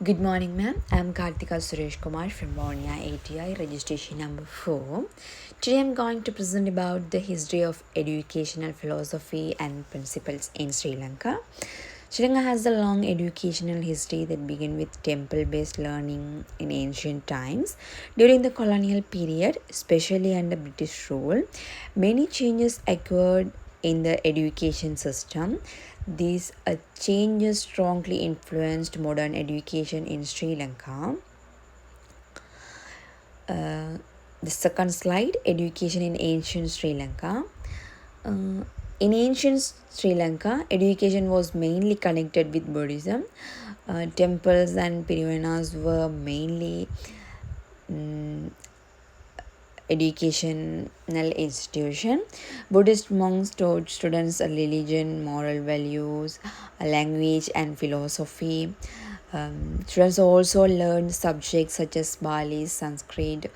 Good morning, ma'am. I'm Kartika Suresh Kumar from Bornea ATI, registration number 4. Today I'm going to present about the history of educational philosophy and principles in Sri Lanka. Sri Lanka has a long educational history that began with temple-based learning in ancient times. During the colonial period, especially under British rule, many changes occurred in the education system. These changes strongly influenced modern education in Sri Lanka. The second slide, education in ancient Sri Lanka. In ancient Sri Lanka, education was mainly connected with Buddhism. Temples and pirivanas were mainly educational institution. Buddhist monks taught students a religion, moral values, a language, and philosophy. Students also learned subjects such as Bali, Sanskrit,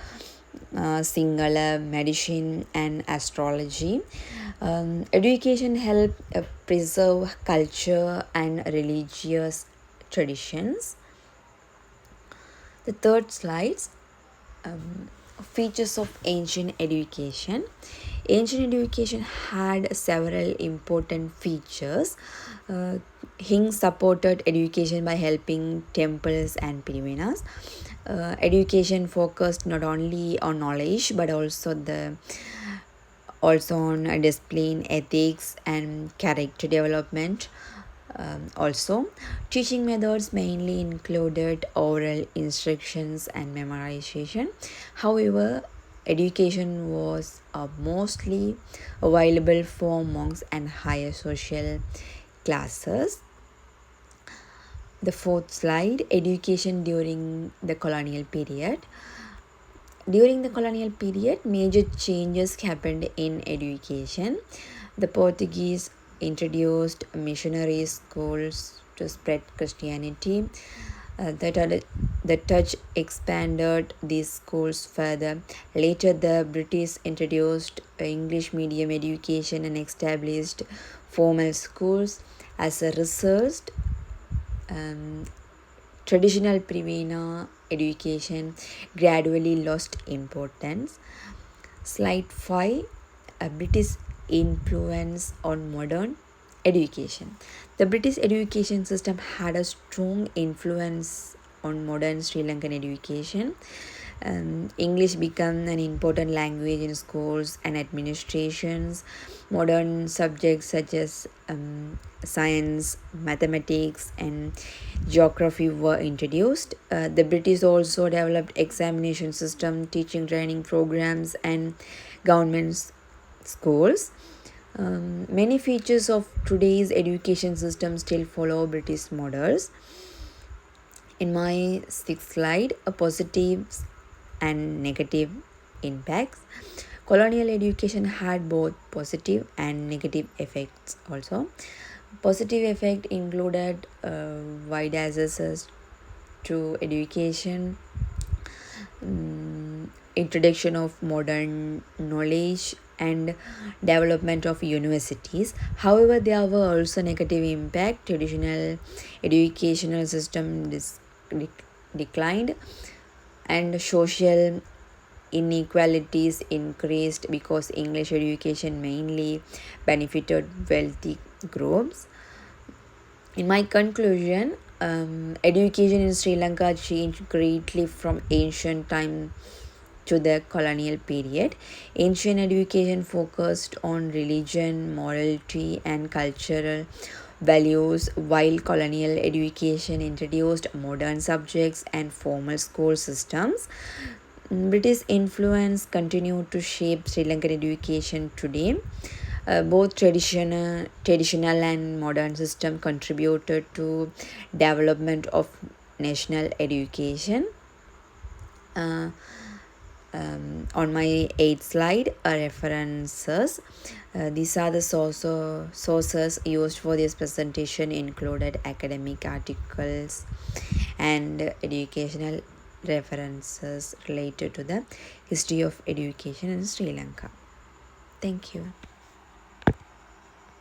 Sinhala, medicine, and astrology. Education helped preserve culture and religious traditions. The third slide, features of ancient education. Ancient education had several important features. Hing supported education by helping temples and pirivanas. Education focused not only on knowledge but also on discipline, ethics, and character development. Also, teaching methods mainly included oral instructions and memorization. However, education was mostly available for monks and higher social classes. The fourth slide, education during the colonial period. During the colonial period, major changes happened in education. The Portuguese introduced missionary schools to spread Christianity. The Dutch expanded these schools further. Later, the British introduced English medium education and established formal schools. As a result, um, traditional Privena education gradually lost importance. Slide 5, a British influence on modern education. The British education system had a strong influence on modern Sri Lankan education. English became an important language in schools and administrations. Modern subjects such as science, mathematics, and geography were introduced. The British also developed examination system, teaching training programs, and government schools. Many features of today's education system still follow British models. In my sixth slide, a positives and negative impacts. Colonial education had both positive and negative effects also. Positive effect included wide access to education, introduction of modern knowledge, and development of universities. However, there were also negative impact. Traditional educational system declined, and social inequalities increased because English education mainly benefited wealthy groups. In my conclusion, education in Sri Lanka changed greatly from ancient time to the colonial period. Ancient education focused on religion, morality, and cultural values, while colonial education introduced modern subjects and formal school systems. British influence continued to shape Sri Lankan education today. Both traditional and modern system contributed to development of national education. Uh, on my eighth slide, references. These are the sources used for this presentation included academic articles and educational references related to the history of education in Sri Lanka. Thank you.